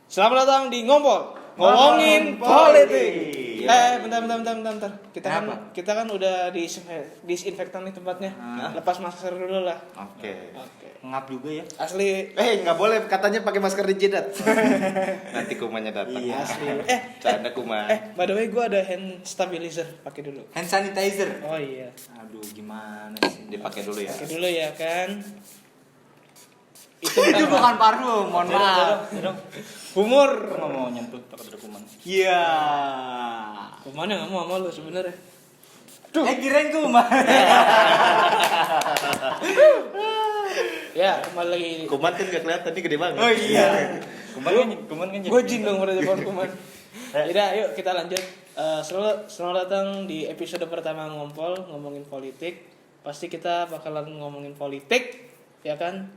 Selamat datang di Ngompol ngomongin politik. Bentar. Kita kan udah disinfektan nih tempatnya. Lepas masker dulu lah. Oke. Ngap juga ya. Asli. Nggak boleh katanya pakai masker di jidat. Nanti kumannya datang. Iya. Asli. Canda kuman. By the way, gue ada hand stabilizer, pakai dulu. Hand sanitizer. Oh iya. Aduh, gimana sih? Dipakai dulu ya. Pakai dulu ya kan. Itu bukan parfum, mohon maaf. Humor. Nggak mau nyentuh takut ada kuman. Iya. Kemana nggak mau sama lu sebenarnya? Kirain kuman. Ya kembali lagi. Kuman kan nggak kelihatan, ini gede banget. Oh iya. Kuman kan Gue jin dong berarti pohon kuman. Yaudah, yuk kita lanjut. Selamat datang di episode pertama Ngompol ngomongin politik. Pasti kita bakalan ngomongin politik, ya kan?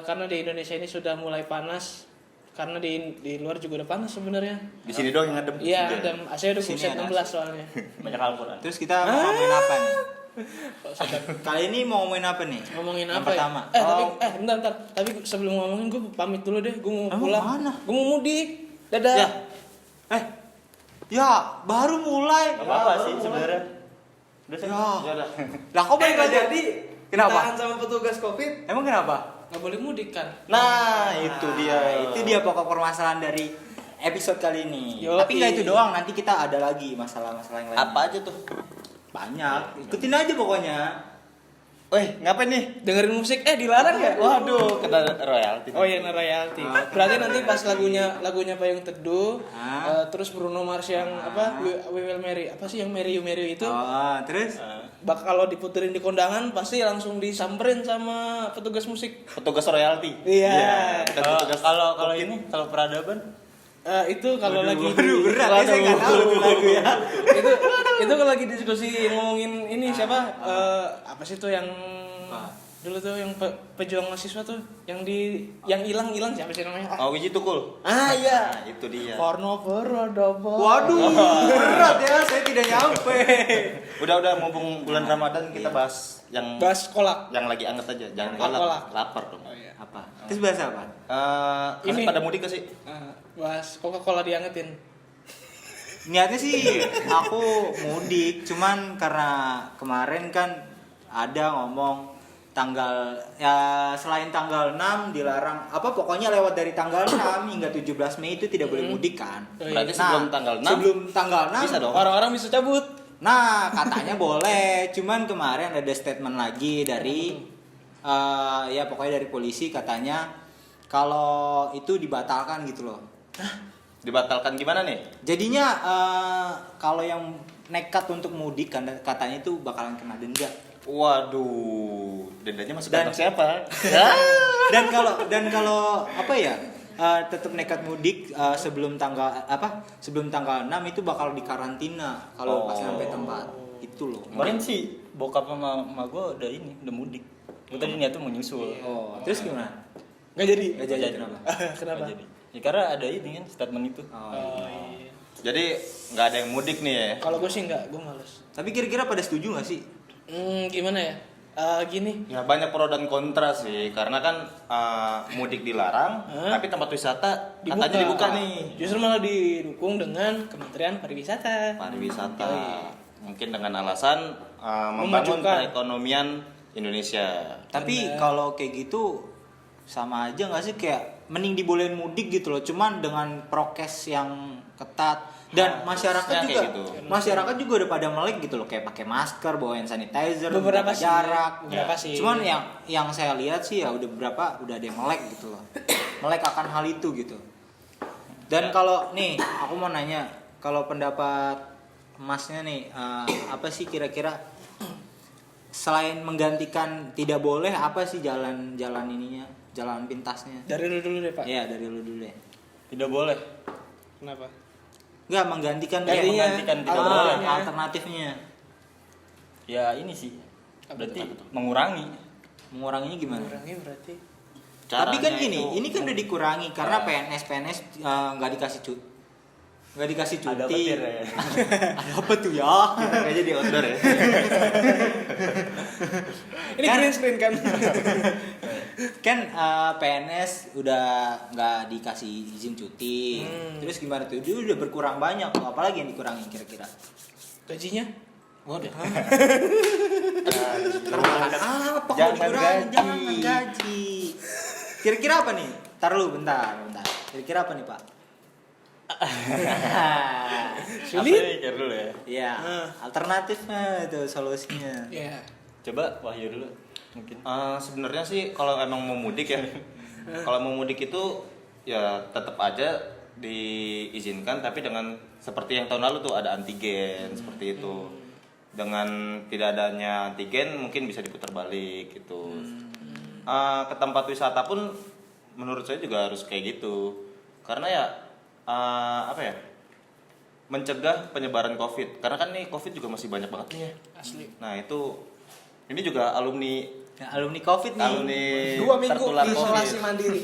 Karena di Indonesia ini sudah mulai panas. Karena di luar juga udah panas sebenarnya. Di sini doang yang adem. Iya, adem. AC udah Sini buset ada 16 soalnya. banyak Al-Quran. Terus kita mau ngomongin apa nih? Kali ini mau ngomongin apa nih? Ngomongin Yang apa pertama. ya? Bentar. Tapi sebelum ngomongin gue pamit dulu deh. Gue mau Emang pulang. mana? Gue mau mudik. Dadah. Ya, baru mulai. Gak apa-apa sih sebenarnya. Udah sih. Ya. Lah kok balik lagi? jadi. Kenapa? Ditahan sama petugas Covid. Emang kenapa? Nggak boleh mudik kan? Nah, itu dia. Itu dia pokok permasalahan dari episode kali ini. Yoi. Tapi nggak itu doang, nanti kita ada lagi masalah-masalah yang lain. Apa aja tuh? Banyak. Ikutin aja pokoknya. Ngapain nih? Dengerin musik dilarang ya? Waduh, kena royalti. Oh iya, royalti. Berarti nanti pas lagunya Payung Teduh, terus Bruno Mars yang We Will Marry, apa sih yang Marry You Marry You itu? Terus? Kalau diputerin di kondangan pasti langsung disamperin sama petugas musik. Petugas royalti. Iya. Kita petugas Kalau peradaban itu kalau lagi berat ya, saya nggak tahu tuh lagu ya. itu kalau lagi diskusi ngomongin ini siapa apa sih tuh yang dulu tuh yang pejuang mahasiswa tuh yang hilang siapa sih namanya? Wiji Tukul. Iya. Nah, itu dia. Porno peradaban. Waduh, berat ya, saya tidak nyampe. Udah mumpung bulan Ramadan kita bahas yang kolak. yang lagi anget aja. Jangan Kolak. kolak. Lapar dong. Oh iya. Apa? Terus bahas apa? Kalian Ini. pada mudik gak sih? Bahas Coca-Cola diangetin. Niatnya sih aku mudik, cuman karena kemarin kan ada ngomong selain tanggal 6 dilarang pokoknya lewat dari tanggal 6 hingga 17 Mei itu tidak boleh mudik kan. Berarti sebelum tanggal 6? Sebelum tanggal 6 bisa dong. Orang-orang bisa cabut. Nah, katanya boleh, cuman kemarin ada statement lagi dari pokoknya dari polisi, katanya kalau itu dibatalkan gitu loh. Dibatalkan gimana nih? Jadinya kalau yang nekat untuk mudik katanya itu bakalan kena denda. Waduh, dendanya masuk Dan kantong siapa? dan kalau tetap nekat mudik sebelum tanggal 6 itu bakal dikarantina kalau pas sampai tempat. Itu loh. kemarin sih bokap sama emak gue udah mudik. Gue tadi niatnya mau nyusul. Terus gimana? Nggak jadi. Nggak jadi. Kenapa? Kenapa? Nggak jadi. Ya karena ada ini kan statement itu. Iya. Jadi nggak ada yang mudik nih ya? Kalau gue sih nggak, gue males. Tapi kira-kira pada setuju nggak sih? Gimana ya? Gini. Ya banyak pro dan kontra sih, karena kan mudik dilarang, tapi tempat wisata katanya dibuka nih. Justru malah didukung dengan Kementerian Pariwisata. Pariwisata, mungkin dengan alasan membangun Memajukan. perekonomian Indonesia. Tapi kalau kayak gitu sama aja nggak sih, kayak mending dibolehin mudik gitu loh, cuman dengan prokes yang ketat. Dan masyarakat juga, kayak gitu. masyarakat juga udah pada melek gitu loh, kayak pakai masker, bawa hand sanitizer, Beberapa menjaga sih, jarak. beberapa sih. Cuman yang saya lihat sih ya udah ada yang melek gitu loh, melek akan hal itu gitu. Dan kalau nih, aku mau nanya, kalau pendapat Masnya nih, apa sih kira-kira selain menggantikan tidak boleh, apa sih jalan ininya, jalan pintasnya? Dari dulu deh Pak. Iya, dari lu dulu deh. Tidak boleh. Kenapa? Enggak, menggantikan Gantinya, menggantikan tidak boleh. alternatifnya. Ya ini sih. Apa Berarti tuh? mengurangi. Menguranginya gimana? Kurangnya berarti. Tapi kan Caranya gini, itu- ini kan udah dikurangi karena PNS nggak dikasih nggak dikasih cuti. Ada petir ya. Ada apa tuh ya? Kayaknya di outdoor ya. Ini Kan- green screen kan. Kan PNS udah nggak dikasih izin cuti. Terus gimana tuh? Dia udah berkurang banyak. Apalagi yang dikurangin kira-kira? Gajinya? Waduh. Jangan Apa kok Jangan dikurangin? gaji. Jangan gaji. Kira-kira apa nih? Tar lu bentar. Kira-kira apa nih, Pak? Sulit. Apa mikir dulu ya. Iya, alternatifnya itu solusinya. Iya. Coba Wahyu dulu mungkin. Sebenarnya sih kalau emang mau mudik ya, kalau mau mudik itu ya tetap aja diizinkan, tapi dengan seperti yang tahun lalu tuh ada antigen seperti itu. Dengan tidak adanya antigen mungkin bisa diputar balik gitu. Ke tempat wisata pun menurut saya juga harus kayak gitu, karena ya apa ya, mencegah penyebaran COVID. Karena kan nih COVID juga masih banyak banget nih ya. Asli. Nah itu, ini juga alumni Alumni COVID nih. alumni 2 minggu tertular isolasi COVID. mandiri.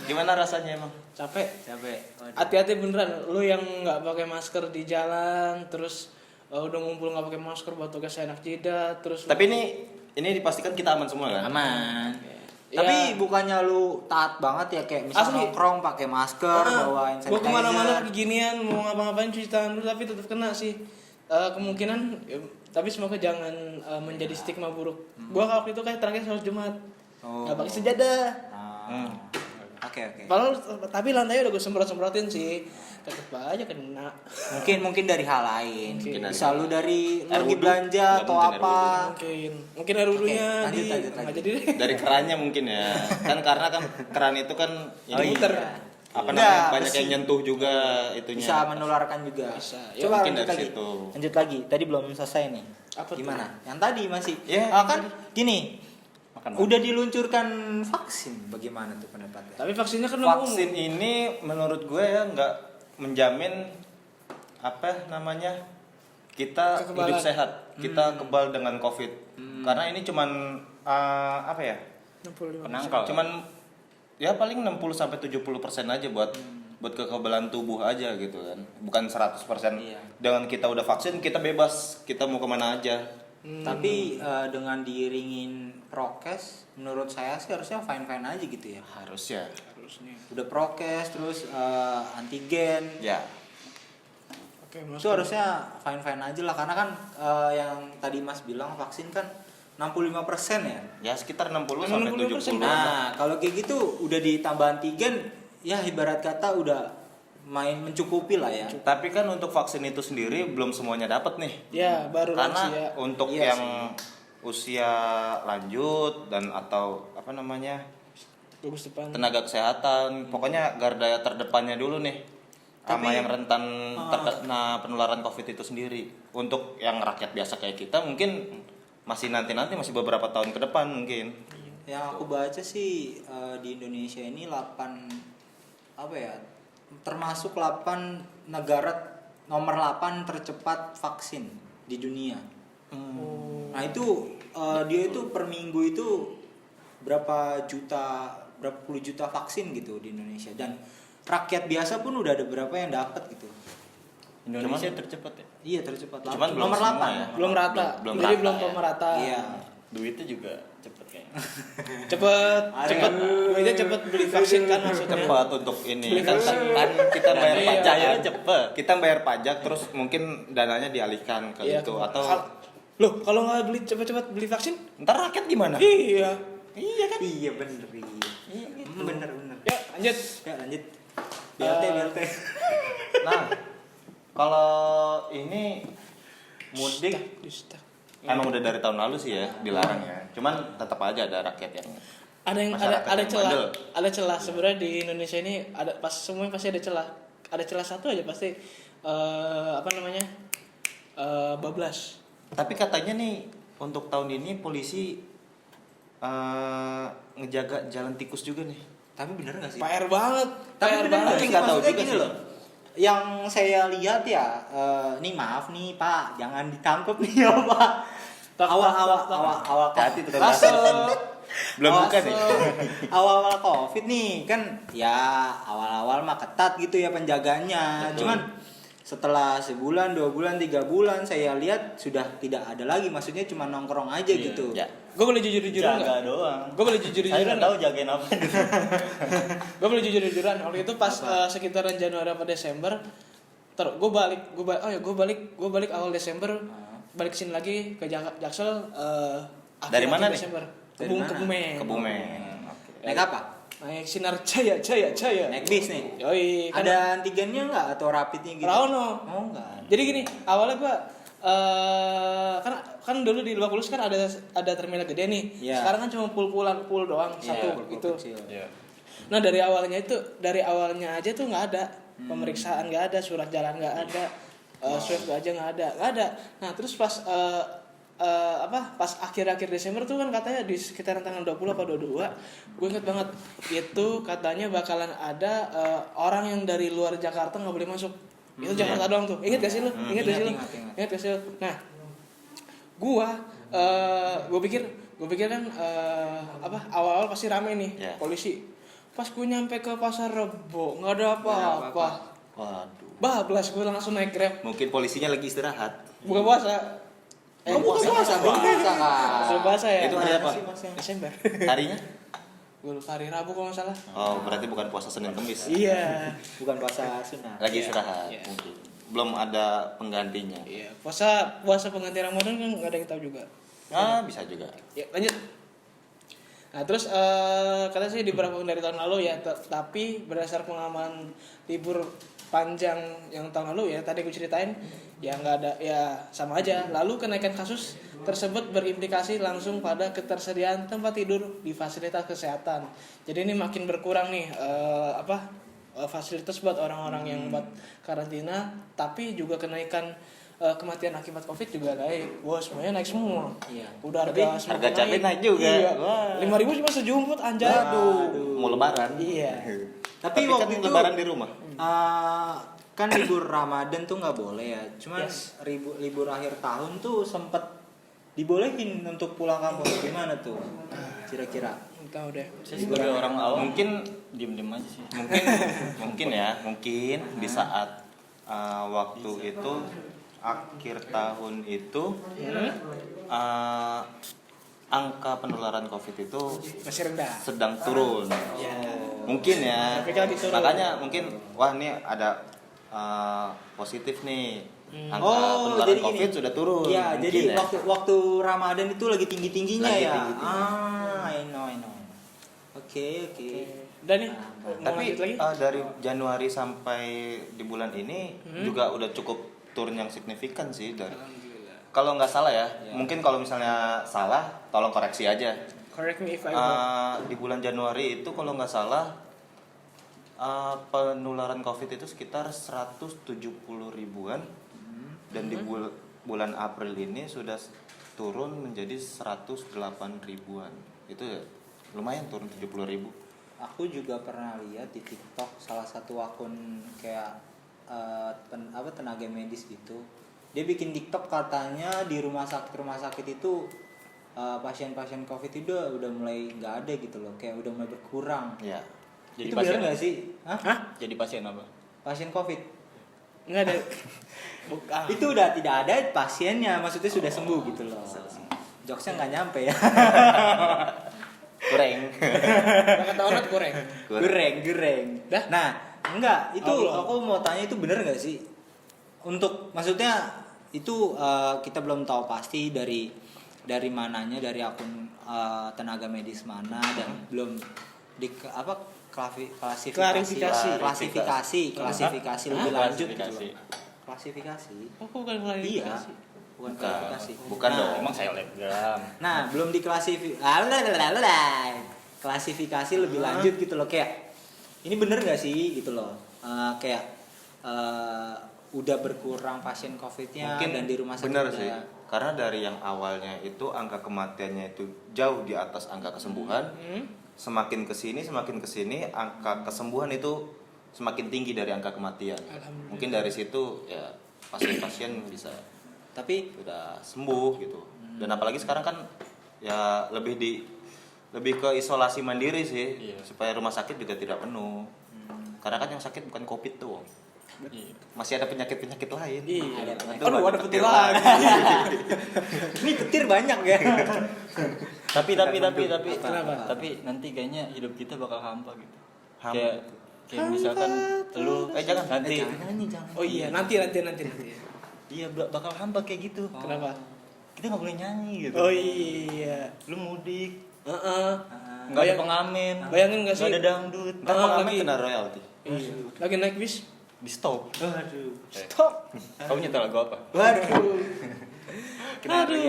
Gimana rasanya emang? Capek. Capek. Hati-hati beneran. Lu yang nggak pakai masker di jalan, terus udah ngumpul nggak pakai masker, batuknya seenak jidat, terus. Tapi ini dipastikan kita aman semua kan? Aman. Ya. Tapi bukannya lu taat banget ya, kayak misalnya Asli. nongkrong pakai masker, bawa hand Gua kemana-mana sanitizer. pakai ginian, mau ngapa-ngapain cuci tangan dulu, tapi tetap kena sih. Kemungkinan, tapi semoga jangan menjadi stigma buruk. Gua waktu itu kayak terakhir sholat Jumat, Oh. nggak pakai sejadah. Ah. Oke. Padahal tapi lantai udah gue semprot-semprotin sih, tetep aja kena. Mungkin dari hal lain. Mungkin dari- Bisa lu dari Air lagi wudhu. belanja Nggak atau mungkin air apa. Mungkin air wudhunya Oke, di lanjut. nggak jadi deh. Dari kerannya mungkin ya. Kan karena kan keran itu kan Oh ini muter. apa Enggak, namanya, banyak besi. yang nyentuh juga itunya. Bisa menularkan juga. Bisa. Ya, Coba mungkin lanjut dari lagi. situ. Lanjut lagi. Tadi belum selesai nih. Apa tuh? Gimana? Yang tadi masih. Ya, Kan gini. Makan. Udah diluncurkan vaksin. Bagaimana tuh pendapatnya? Tapi vaksinnya kan belum Vaksin umum. ini menurut gue ya nggak menjamin apa namanya kita Kekebalan. hidup sehat, kita kebal dengan COVID. Karena ini cuman apa ya? 65%. Penangkal. Cuman ya paling 60 sampai 70% aja buat kekebalan tubuh aja gitu kan. Bukan 100%. Iya. Dengan kita udah vaksin kita bebas, kita mau kemana aja. Tapi dengan diiringin prokes, menurut saya sih harusnya fine aja gitu ya. Harusnya. Harusnya. Udah prokes, terus antigen, Ya. Oke, itu harusnya fine aja lah. Karena kan yang tadi Mas bilang vaksin kan 65% ya. Ya sekitar 60 Emang sampai 60%. 70. Nah, kalau kayak gitu udah ditambah antigen, ya ibarat kata udah main mencukupi lah ya. Tapi kan untuk vaksin itu sendiri belum semuanya dapat nih. Ya, baru Karena lansia. untuk Iya yang usia lanjut dan atau apa namanya Gugus depan. tenaga kesehatan, pokoknya garda terdepannya dulu nih, sama Tapi- yang rentan terkena penularan COVID itu sendiri. Untuk yang rakyat biasa kayak kita mungkin masih nanti masih beberapa tahun ke depan mungkin. Yang aku baca sih di Indonesia ini 8 apa ya? Termasuk 8 negara nomor 8 tercepat vaksin di dunia. Nah, itu dia itu per minggu itu berapa puluh juta vaksin gitu di Indonesia, dan rakyat biasa pun udah ada berapa yang dapat gitu. Indonesia tercepat ya. Iya, tercepat. Cuman belum nomor semua 8. ya. Belum rata. Belum Jadi rata belum ya. pemerata. Iya. Duitnya juga cepet kayaknya. Cepet duitnya cepet beli vaksin kan maksudnya. Cepat untuk ini Beli kan, vaksin. kan kita bayar Iya. pajak Cairnya kan. cepet. Kita bayar pajak terus mungkin dananya dialihkan ke Iya, itu ke- atau Loh, kalau nggak beli cepet-cepet beli vaksin? ntar rakyat gimana? Iya. Iya kan? Iya bener. Iya. Bener. Ya, lanjut. Ya lanjut. BLT. Nah, kalau ini mudik Di-stuck. emang udah dari tahun lalu sih ya dilarang ya. Cuman tetap aja ada rakyat yang Ada yang Masyarakat ada yang celah. bandel. Ada celah sebenarnya di Indonesia ini ada semuanya pasti ada celah. Ada celah satu aja pasti apa namanya? Bablas. tapi katanya nih untuk tahun ini polisi ngejaga jalan tikus juga nih. Tapi bener gak sih? PR banget. Tapi PR bener banget. gak Tapi sih? nggak tahu Maksudnya juga gini sih. loh. Yang saya lihat ya, nih maaf nih Pak, jangan ditangkap nih ya Pak. Tak, Awal tak, tak, tak. awal Hati-hati tuh, kasus Belum buka nih. Awal-awal COVID nih kan ya awal-awal mah ketat gitu ya penjagaannya. Betul. Cuman setelah sebulan, 2 bulan, 3 bulan saya lihat sudah tidak ada lagi. Maksudnya cuma nongkrong aja Iya. gitu. Ya. Gue boleh jujur-jujuran Jaga nggak? doang. Gue boleh Saya jujur-jujuran nggak tahu jagain apa. Gue boleh jujur-jujuran. Waktu itu pas sekitaran Januari atau Desember, gue balik awal Desember, balik sini lagi ke Jaksel. Dari mana nih? Desember. Dari mana? Kebumen. Kebumen. Naik apa? Naik Sinar Jaya. Naik bis nih. Yoi. Kan Ada antigennya nggak atau rapidnya gitu? Rauno. Oh enggak. Jadi gini, awalnya gua kan dulu di Lebak Bulus kan ada terminal gede nih. Iya. Sekarang kan cuma pool doang satu Pool itu. kecil. Iya. Nah dari awalnya aja tuh nggak ada pemeriksaan, nggak ada surat jalan, nggak ada swab aja nggak ada. Nah terus pas pas akhir-akhir Desember tuh kan katanya di sekitaran tanggal 20 apa 22, gue inget banget itu katanya bakalan ada orang yang dari luar Jakarta nggak boleh masuk. Itu Jakarta doang tuh. Ingat gak sih lu? Ingat gak sih lu? Ingat gak sih lu? Nah, gue pikir kan awal-awal pasti rame nih polisi. Pas gue nyampe ke Pasar Rebo nggak ada apa-apa. Waduh. Bablas gue langsung naik Grab. Mungkin polisinya lagi istirahat. Buka puasa. Buka puasa, belum puasa kan? Belum puasa ya? Itu hari apa? Desember. Harinya? Gue lupa hari Rabu kalau nggak salah. Oh, berarti bukan puasa Senin Kamis. Iya. Bukan puasa sunat. Lagi Iya. istirahat. Iya. Mungkin. Belum ada penggantinya. Iya. Puasa pengganti Ramadan kan nggak ada yang tahu juga. Bisa juga. Ya, lanjut. Nah, terus katanya sih diberlakukan dari tahun lalu ya, tapi berdasar pengalaman libur panjang yang tahun lalu ya, tadi aku ceritain, ya nggak ada, ya sama aja. Lalu kenaikan kasus tersebut berimplikasi langsung pada ketersediaan tempat tidur di fasilitas kesehatan. Jadi ini makin berkurang nih fasilitas buat orang-orang yang buat karantina, tapi juga kenaikan kematian akibat COVID juga naik. Wah, semuanya naik semua. Iya. Udah Tapi harga cabai naik juga. Iya. Wah. 5.000 cuma sejumput anjay. Mau lebaran. Iya. Tapi kan waktu itu lebaran di rumah. Kan libur Ramadan tuh nggak boleh ya. Cuman Yes. libur akhir tahun tuh sempet dibolehin untuk pulang kampung. Gimana tuh? Kira-kira? Tahu deh. Saya sebagai orang awam Mungkin diem-diem aja sih. mungkin di saat waktu itu akhir tahun itu angka penularan COVID itu Masih rendah. sedang turun. Mungkin ya. Tapi kan lagi turun. Makanya mungkin wah ini ada positif nih. Angka penularan jadi COVID gini. sudah turun. Iya, Mungkin jadi ya. waktu Ramadan itu lagi tinggi-tingginya Lagi ya. tinggi-tinggi. I know. Oke. Dan nih, mau Tapi lanjut lagi? dari Januari sampai di bulan ini juga udah cukup turun yang signifikan sih dari. Kalau nggak salah ya, mungkin kalau misalnya salah, tolong koreksi aja. Correct me if I'm wrong. Di bulan Januari itu kalau nggak salah penularan COVID itu sekitar 170 ribuan dan di bulan April ini sudah turun menjadi 108 ribuan. Itu ya, lumayan turun 70 ribu. Aku juga pernah lihat di TikTok salah satu akun kayak tenaga medis gitu. Dia bikin TikTok katanya di rumah sakit itu pasien-pasien COVID itu udah mulai nggak ada gitu loh, kayak udah mulai berkurang. Ya. Jadi Itu pasien benar nggak apa? sih? Hah? Jadi pasien apa? Pasien COVID? Enggak ada. Bukan. Itu udah tidak ada pasiennya, maksudnya sudah sembuh gitu loh. Jokesnya nggak nyampe ya. Kurang. Kata orang goreng. Gereng. Dah? Nah, enggak, itu Oh, belum. aku mau tanya itu bener nggak sih? Untuk maksudnya itu kita belum tahu pasti dari mananya, dari akun tenaga medis mana dan belum di klasifikasi lebih lanjut gitu Klasifikasi. loh. Klasifikasi. Oh, bukan klarifikasi. Iya. Bukan klasifikasi. Bukan Nah, dong. Emang saya selebgram. Nah, belum klasifikasi lebih lanjut gitu loh, kayak ini bener nggak sih gitu loh. Kayak udah berkurang pasien COVID-nya Mungkin dan di rumah sakit benar udah- sih. Karena dari yang awalnya itu angka kematiannya itu jauh di atas angka kesembuhan. Semakin kesini angka kesembuhan itu semakin tinggi dari angka kematian. Alhamdulillah. Mungkin dari situ ya pasien-pasien bisa Tapi sudah sembuh gitu. Dan apalagi sekarang kan ya lebih lebih ke isolasi mandiri sih, Iya. supaya rumah sakit juga tidak penuh. Karena kan yang sakit bukan COVID tuh, Iya. masih ada penyakit-penyakit lain. Iya. Aduh, Aduh, ada petir petir lagi. Ini petir banyak ya. Tapi Kenapa? tapi nanti kayaknya hidup kita bakal hampa gitu. Hampa. Kayak misalkan lu jangan. nanti Jangan nyanyi, jangan. Oh iya, nanti. iya bakal hampa kayak gitu. Kenapa? Kita nggak boleh nyanyi gitu. Oh iya. Lu mudik, Heeh. nggak ada Bayang- pengamen, bayangin nggak sih? nggak ada dangdut, Ntar Oh, pengamen lagi. kena royalti. Iya. Lagi naik bis. di stop. Waduh. Stop. Kamu nyetel lagu apa? Waduh. Aduh,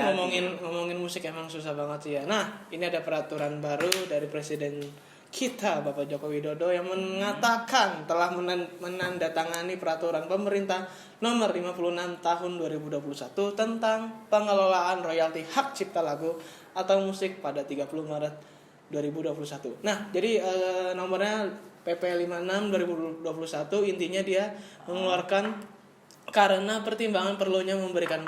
ngomongin musik emang susah banget sih ya. Nah, ini ada peraturan baru dari Presiden kita Bapak Joko Widodo yang mengatakan telah menandatangani peraturan pemerintah nomor 56 tahun 2021 tentang pengelolaan royalti hak cipta lagu atau musik pada 30 Maret 2021. Nah, jadi nomornya PP 56 2021 intinya dia mengeluarkan karena pertimbangan perlunya memberikan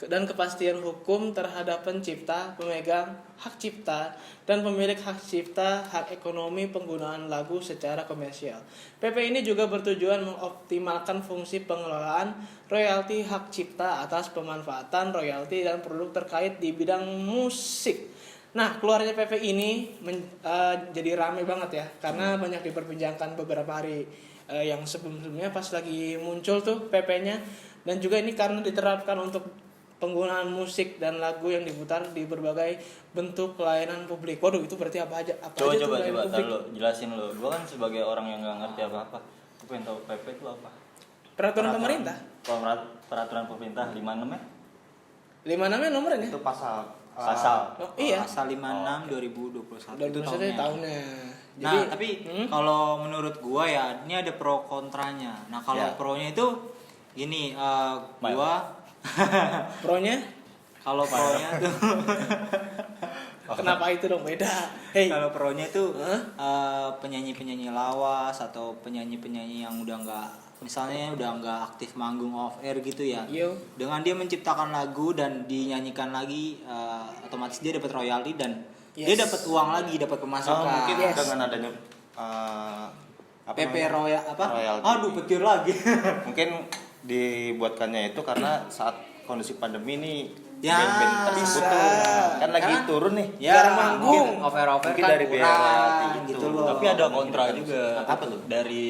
dan kepastian hukum terhadap pencipta, pemegang hak cipta, dan pemilik hak cipta hak ekonomi penggunaan lagu secara komersial. PP ini juga bertujuan mengoptimalkan fungsi pengelolaan royalti hak cipta atas pemanfaatan royalti dan produk terkait di bidang musik. Nah, keluarnya PP ini jadi rame banget ya, karena banyak diperbincangkan beberapa hari yang sebelumnya pas lagi muncul tuh PP-nya, dan juga ini karena diterapkan untuk penggunaan musik dan lagu yang diputar di berbagai bentuk pelayanan publik. Waduh, itu berarti apa aja? Coba pelayanan tar lo jelasin lo. Gua kan sebagai orang yang nggak ngerti apa-apa. Gua pengen tahu PP itu apa? Peraturan pemerintah. Peraturan pemerintah 56 ya? 56 nomornya. Itu pasal. Pasal. Oh, iya. Pasal 56 2021 itu 2021 tahunnya. tahunnya. Nah, tapi kalau menurut gua ya ini ada pro kontranya. Nah, kalau Ya. pronya itu gini, gua Pro-nya kalau pronya tuh kenapa itu dong beda? Hey. kalau pronya itu Hah? penyanyi-penyanyi lawas atau penyanyi-penyanyi yang udah nggak misalnya udah nggak aktif manggung off air gitu ya. Yo. Dengan dia menciptakan lagu dan dinyanyikan lagi, otomatis dia dapat royalti dan dia Yes. dapat uang lagi, dapat pemasukan. Mungkin Yes. dengan adanya PP Royal apa? Royalti. Aduh, petir lagi. Mungkin dibuatkannya itu karena saat kondisi pandemi ini Ya, band-band tersebut bisa. tuh kan lagi Karena- turun nih. Jarang manggung. Over Mungkin kan dari biaya royalti kurang gitu. gitu loh. Tapi ada kontra juga. Apa tuh? Dari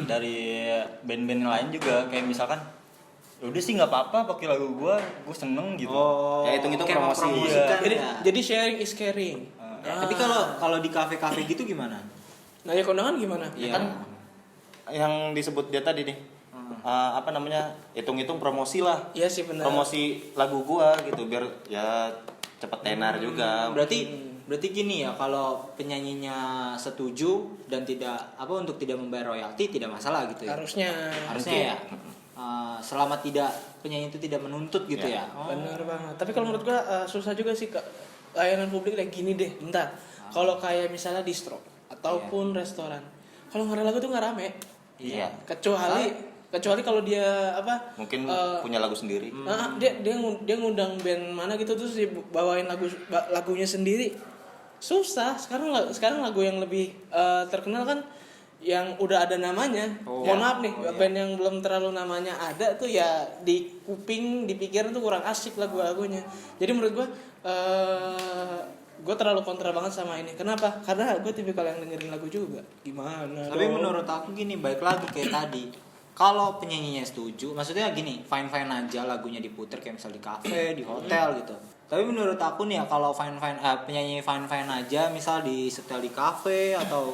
dari band-band lain juga kayak misalkan udah sih nggak apa-apa pakai lagu gue seneng gitu. Oh, Ya, hitung-hitung kayak promosi. mempromosikan Jadi, ya. jadi sharing is caring. Tapi kalau di kafe-kafe gitu gimana? Nah, ya kondangan gimana? Iya. Kan yang disebut dia tadi nih. Apa namanya? Hitung-hitung promosi lah. Iya sih benar. Promosi lagu gua gitu biar ya cepet tenar juga. Berarti gini ya, kalau penyanyinya setuju dan untuk tidak membayar royalti tidak masalah gitu ya. Harusnya. Harusnya ya. Selama penyanyi itu tidak menuntut gitu ya. Benar banget. Tapi kalau menurut gua susah juga sih layanan publik kayak gini deh. Bentar. Kalau kayak misalnya distro ataupun restoran. Kalau nggak ada lagu tuh nggak rame. Iya. Kecuali kalau dia Mungkin punya lagu sendiri. dia ngundang band mana gitu terus dibawain lagunya sendiri. Susah. Sekarang lagu yang lebih terkenal kan yang udah ada namanya. Mohon maaf nih, band yang belum terlalu namanya ada tuh ya di kuping, di pikiran tuh kurang asik lagu-lagunya. Jadi menurut gua gue terlalu kontra banget sama ini. Kenapa? Karena gue tipikal yang dengerin lagu juga. Gimana? Tapi dong? menurut aku gini, baik lagi kayak tadi. Kalau penyanyinya setuju, maksudnya gini, fine-fine aja lagunya diputer kayak misal di kafe, di hotel gitu. Tapi menurut aku nih ya kalau penyanyi fine-fine aja, misal di setel di kafe atau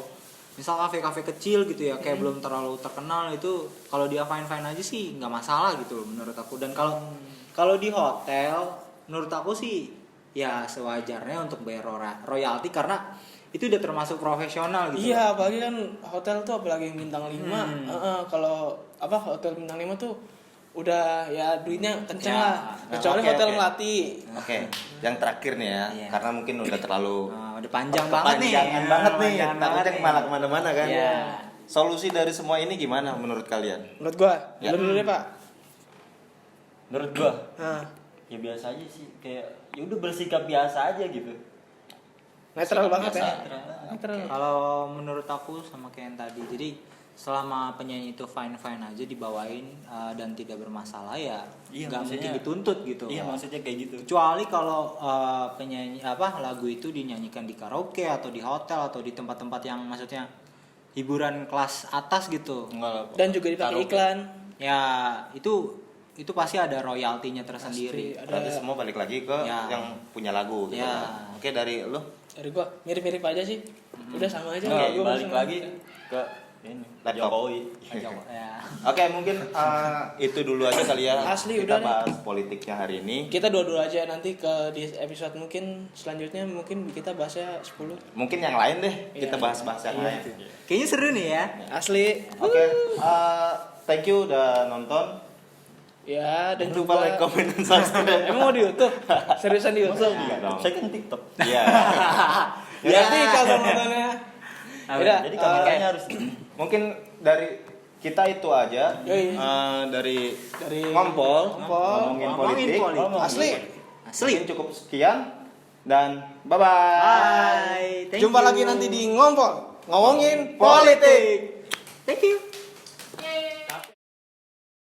misal kafe-kafe kecil gitu ya, kayak belum terlalu terkenal itu, kalau dia fine-fine aja sih nggak masalah gitu loh menurut aku. Dan kalau di hotel, menurut aku sih ya sewajarnya untuk bayar royalti karena itu udah termasuk profesional gitu. Iya, apalagi kan hotel tuh apalagi yang bintang 5. Kalau hotel bintang 5 tuh udah ya duitnya kenceng Ya. lah. Kecuali Oke, hotel oke. melati. Oke, yang terakhir nih ya, Iya. karena mungkin udah terlalu Udah panjang banget nih. kepanjangan banget nih, Panjangan banget takutnya nih. malah kemana-mana kan. Iya. Solusi dari semua ini gimana menurut kalian? Menurut gua, Ya. dulu deh, Pak. Menurut gue Nah, ya biasa aja sih, kayak ya udah bersikap biasa aja gitu. Netral banget ya. Netral. Netral. Kalau menurut aku sama kayak yang tadi, jadi selama penyanyi itu fine aja dibawain dan tidak bermasalah ya Iya, nggak mungkin maksudnya- dituntut gitu. Iya maksudnya kayak gitu. Kecuali kalau penyanyi lagu itu dinyanyikan di karaoke atau di hotel atau di tempat-tempat yang maksudnya hiburan kelas atas gitu. Enggak lah. Dan juga dipakai Taruh- iklan. Ya itu pasti ada royaltinya tersendiri. Pasti. Berarti semua balik lagi ke Ya. yang punya lagu gitu. Ya. Oke, dari lu Dari gua mirip-mirip aja sih. Udah sama aja. Oke, Gua balik sama. lagi ke ini Laptop. Jokowi. Ya. Oke, mungkin itu dulu aja kali ya. Asli, kita udah nih. bahas politiknya hari ini. Kita dua-dua aja nanti di episode mungkin selanjutnya mungkin kita bahasnya 10. Mungkin yang lain deh, kita Iya. bahas-bahas yang lain. Kayaknya seru nih ya. Asli. Oke, thank you udah nonton. Ya, dan Jangan lupa juga like, comment, dan subscribe. Emang mau di YouTube? Seriusan di YouTube? Enggak dong. Saya kan TikTok. Iya. Berarti kalau nontonnya Yaudah, Jadi kameranya harus Mungkin dari kita itu aja. Yoi. Dari dari ngompol, Ngompol. ngomongin politik. Asli. Mungkin cukup sekian dan bye-bye. Bye. Thank Jumpa you. lagi nanti di Ngompol. Ngomongin politik. Thank you.